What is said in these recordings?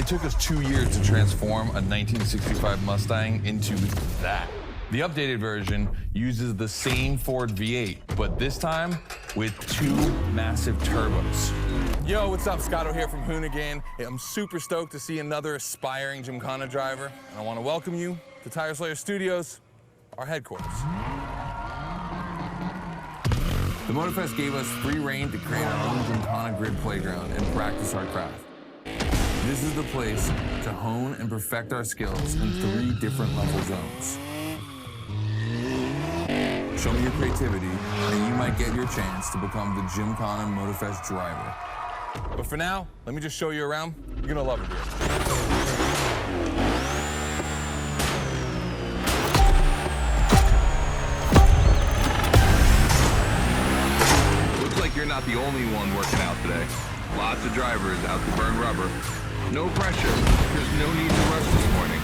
took us 2 years to transform a 1965 Mustang into that. The updated version uses the same Ford V8, but this time with 2 massive turbos. Yo, what's up? Scotto here from Hoonigan. I'm super stoked to see another aspiring Gymkhana driver, and I want to welcome you to Tire Slayer Studios, our headquarters. The Motorfest gave us free reign to create our own Gymkhana grid playground and practice our craft. This is the place to hone and perfect our skills in 3 different level zones. Show me your creativity, and you might get your chance to become the Gymkhana Motorfest driver. But for now, let me just show you around. You're gonna love it here. Looks like you're not the only one working out today. Lots of drivers out to burn rubber. No pressure. There's no need to rush this morning.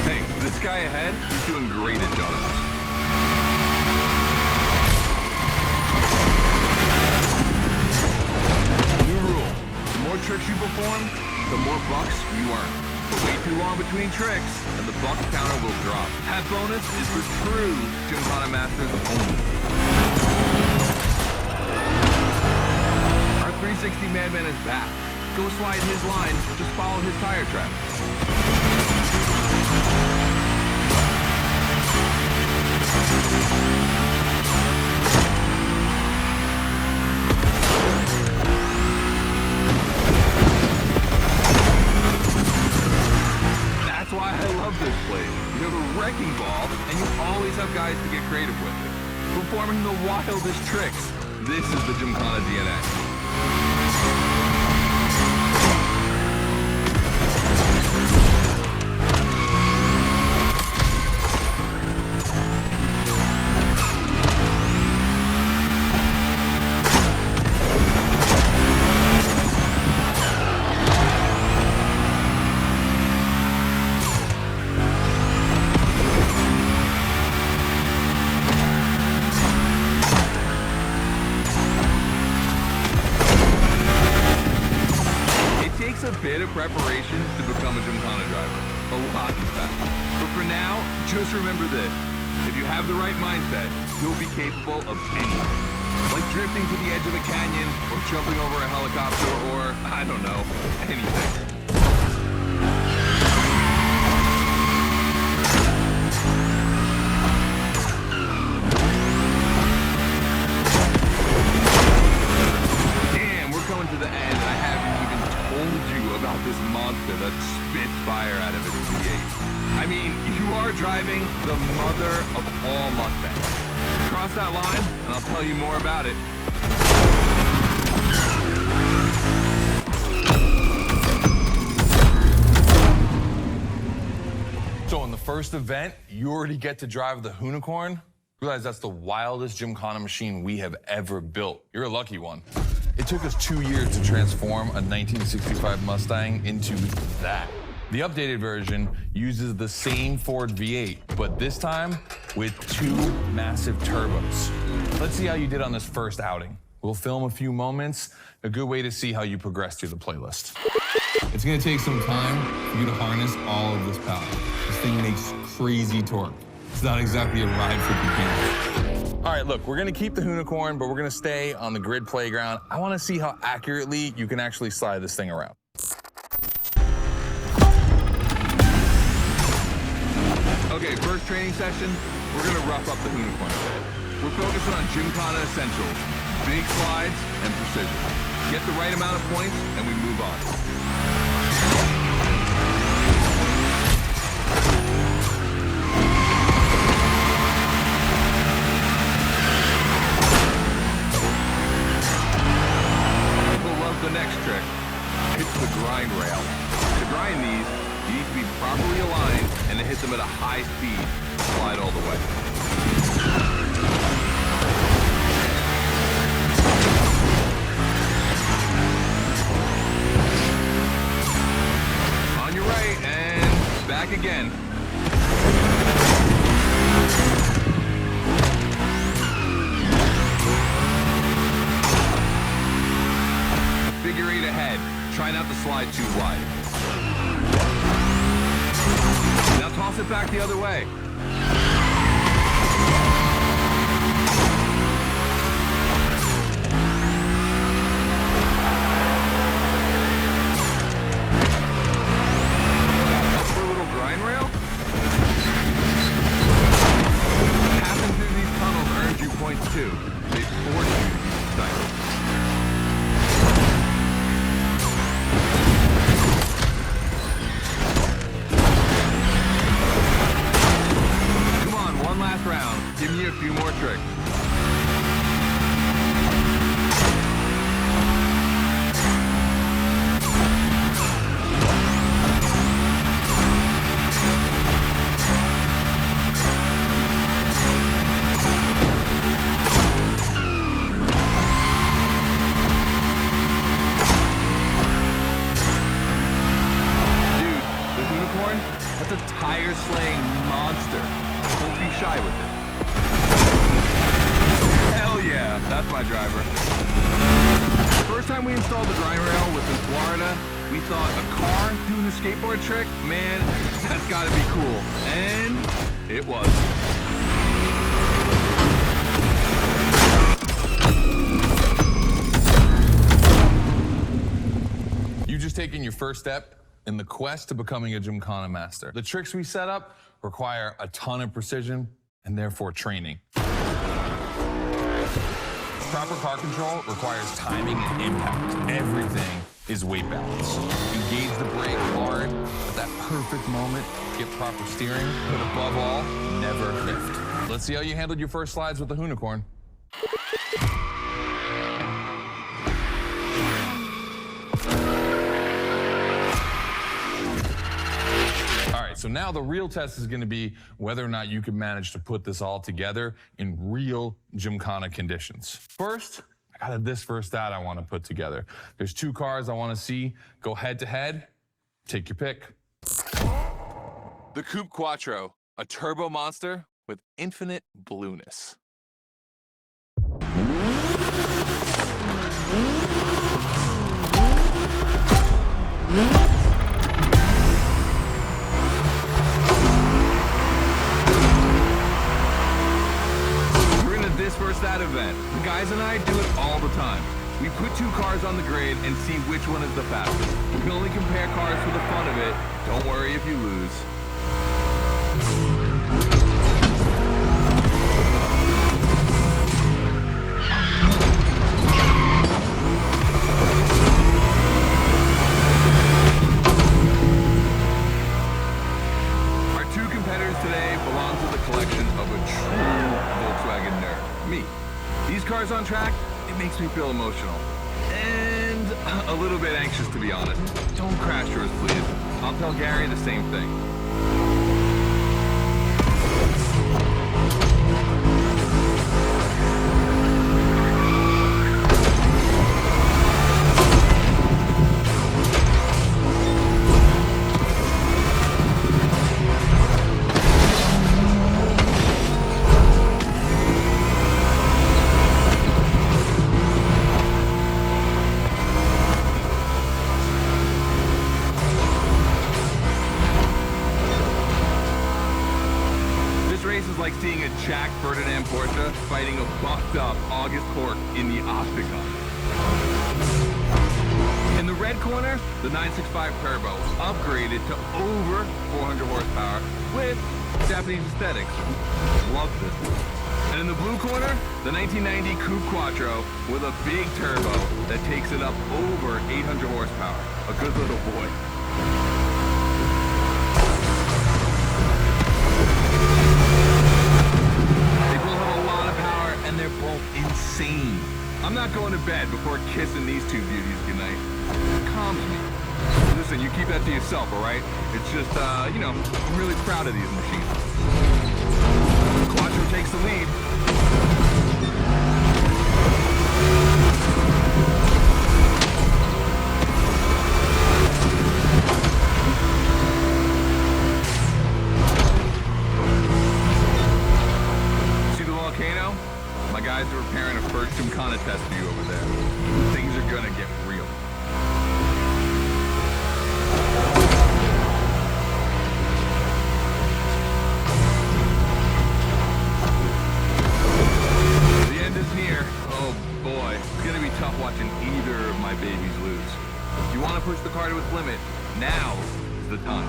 Hey, this guy ahead is doing great at donuts. New rule. The more tricks you perform, the more bucks you earn. But wait too long between tricks, and the buck counter will drop. That bonus is for true Gymkhana masters only. Our 360 Madman is back. Go slide his line, just follow his tire track. That's why I love this place. You have a wrecking ball, and you always have guys to get creative with it. Performing the wildest tricks. This is the Gymkhana DNA. A bit of preparation to become a Gymkhana driver. A lot of that. But for now, just remember this. If you have the right mindset, you'll be capable of anything. Like drifting to the edge of a canyon, or jumping over a helicopter, or, I don't know, anything. To the end, I haven't even told you about this monster that spits fire out of its V8. I mean, you are driving the mother of all Mustangs. Cross that line, and I'll tell you more about it. So in the first event, you already get to drive the Hoonicorn? Realize that's the wildest Gymkhana machine we have ever built. You're a lucky one. It took us 2 years to transform a 1965 Mustang into that. The updated version uses the same Ford V8, but this time with 2 massive turbos. Let's see how you did on this first outing. We'll film a few moments, a good way to see how you progress through the playlist. It's gonna take some time for you to harness all of this power. This thing makes crazy torque. It's not exactly a ride for beginners. All right, look, we're gonna keep the Hoonicorn, but we're gonna stay on the grid playground. I wanna see how accurately you can actually slide this thing around. Okay, first training session, we're gonna rough up the Hoonicorn a bit. We're focusing on Gymkhana essentials, big slides, and precision. Get the right amount of points, and we move on. The next trick, it's the grind rail. To grind these, you need to be properly aligned and to hit them at a high speed. Slide all the way. On your right, and back again. Figure straight ahead. Try not to slide too wide. Now toss it back the other way. For a little grind rail. Passing through these tunnels earns you points too. They force you to use cycles. One last round. Give me a few more tricks. Dude, the Hoonigan, that's a tire-slaying monster. Don't be shy with it. Hell yeah, that's my driver. The first time we installed the grind rail was in Florida. We thought a car doing a skateboard trick, man, that's gotta be cool. And it was. You've just taken your first step in the quest to becoming a Gymkhana master. The tricks we set up require a ton of precision and therefore training. Proper car control requires timing and impact. Everything is weight balance. Engage the brake hard at that perfect moment, get proper steering, but above all, never lift. Let's see how you handled your first slides with the Hoonigan. So now the real test is going to be whether or not you can manage to put this all together in real Gymkhana conditions. First, I got this first stat I want to put together. There's two cars I want to see go head to head. Take your pick. The Coupe Quattro, a turbo monster with infinite blueness. This first that event. The guys and I do it all the time. We put two cars on the grid and see which one is the fastest. We can only compare cars for the fun of it. Don't worry if you lose. Our two competitors today belong to the collection of a true Volkswagen nerd. Me. These cars on track, it makes me feel emotional. And a little bit anxious, to be honest. Don't crash yours, please. I'll tell Gary the same thing. Like seeing a Jack Ferdinand Porsche fighting a buffed up August Cork in the octagon. In the red corner, the 965 Turbo upgraded to over 400 horsepower with Japanese aesthetics. Love this one. And in the blue corner, the 1990 Coupe Quattro with a big turbo that takes it up over 800 horsepower. A good little boy. And they're both insane. I'm not going to bed before kissing these two beauties goodnight. It calms me. Listen, you keep that to yourself, all right? It's just, you know, I'm really proud of these machines. Quattro takes the lead. See the volcano? My guys are preparing a first Gymkhana test for you over there. Things are gonna get real. babies lose. If you want to push the car to its limit, now is the time.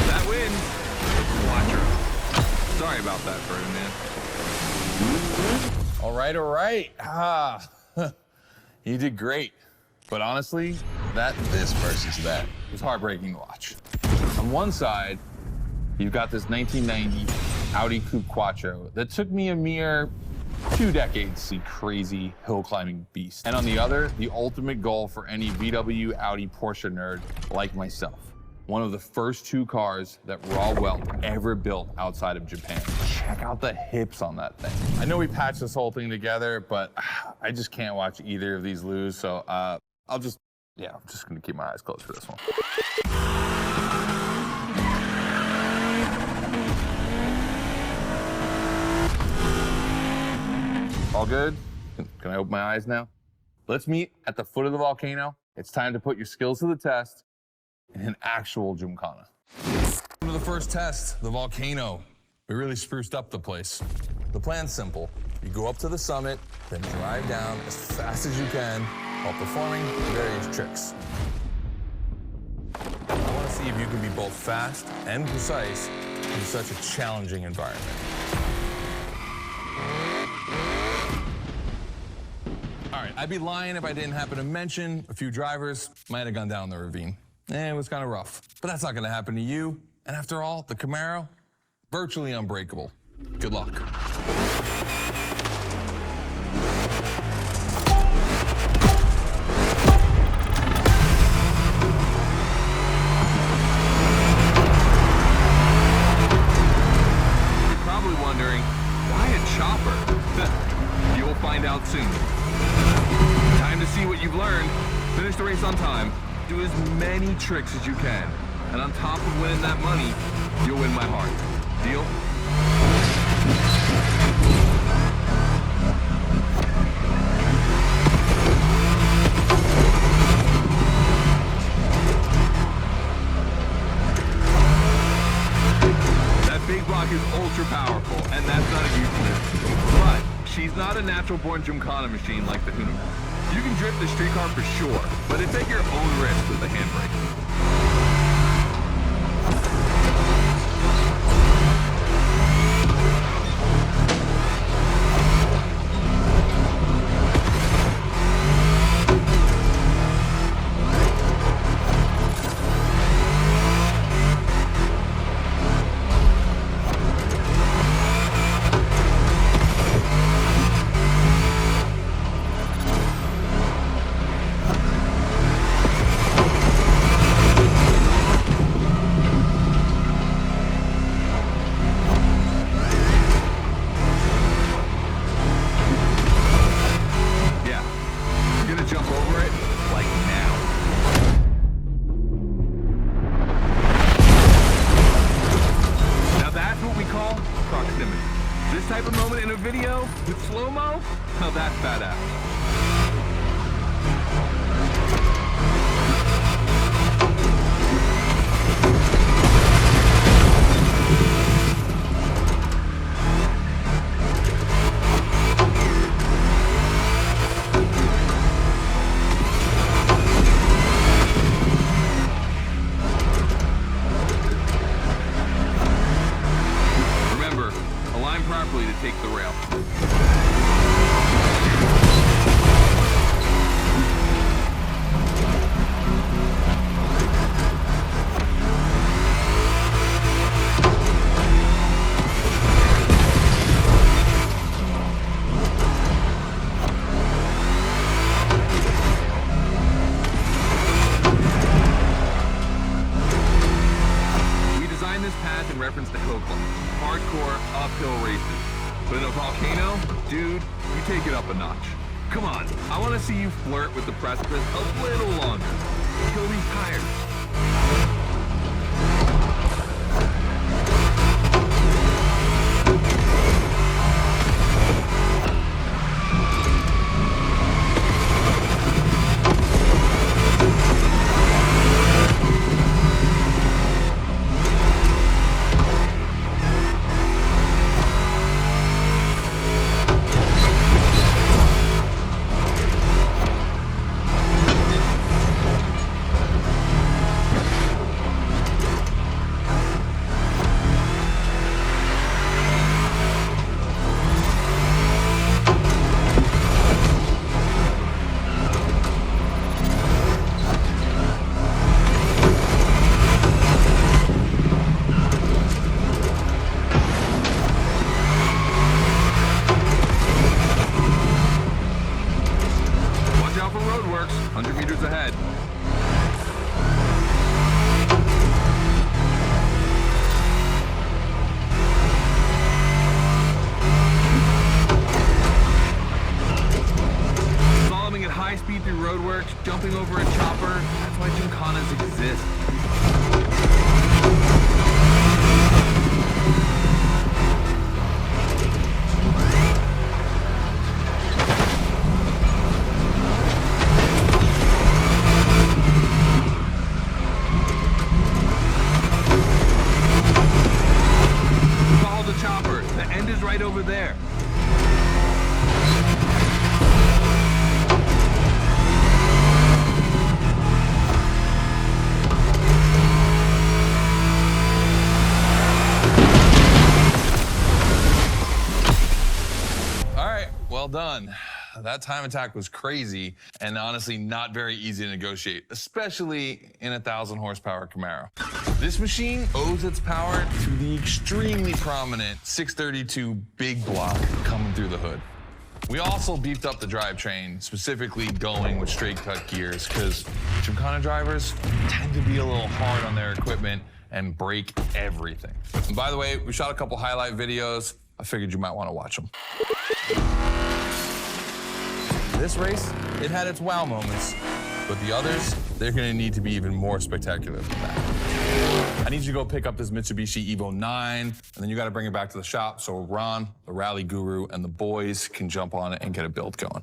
That wins. Quattro. Sorry about that, Ferdinand. All right. You did great. But honestly, this versus that was heartbreaking to watch. On one side, you've got this 1990 Audi Coupe Quattro that took me a mere 2 decades to see crazy hill climbing beast. And on the other, the ultimate goal for any VW, Audi, Porsche nerd like myself. One of the first 2 cars that Raw Welt ever built outside of Japan. Check out the hips on that thing. I know we patched this whole thing together, but I just can't watch either of these lose, so I'm just gonna keep my eyes closed for this one. All good? Can I open my eyes now? Let's meet at the foot of the volcano. It's time to put your skills to the test in an actual Gymkhana. Welcome to the first test, the volcano. We really spruced up the place. The plan's simple. You go up to the summit, then drive down as fast as you can while performing various tricks. I want to see if you can be both fast and precise in such a challenging environment. All right, I'd be lying if I didn't happen to mention a few drivers might have gone down the ravine. It was kind of rough, but that's not going to happen to you. And after all, the Camaro, virtually unbreakable. Good luck. You're probably wondering, why a chopper? You'll find out soon. Time to see what you've learned. Finish the race on time. Do as many tricks as you can. And on top of winning that money, you'll win my heart. Deal? That big block is ultra powerful, and that's not a euphemism. But she's not a natural-born Gymkhana machine like the Hoonigan. You can drift the street car for sure, but it's at your own risk with the handbrake. Now that's badass. Remember, align properly to take the rail. In reference to hill climb, hardcore uphill races. But in a volcano, dude, you take it up a notch. Come on, I want to see you flirt with the precipice a little longer. Kill these tires. done. That time attack was crazy and honestly not very easy to negotiate, especially in a 1,000 horsepower Camaro. This machine owes its power to the extremely prominent 632 big block coming through the hood. We also beefed up the drivetrain, specifically going with straight cut gears, because Gymkhana drivers tend to be a little hard on their equipment and break everything. And by the way, we shot a couple highlight videos. I figured you might want to watch them. This race, it had its wow moments, but the others, they're gonna need to be even more spectacular than that. I need you to go pick up this Mitsubishi Evo 9, and then you gotta bring it back to the shop so Ron, the rally guru, and the boys can jump on it and get a build going.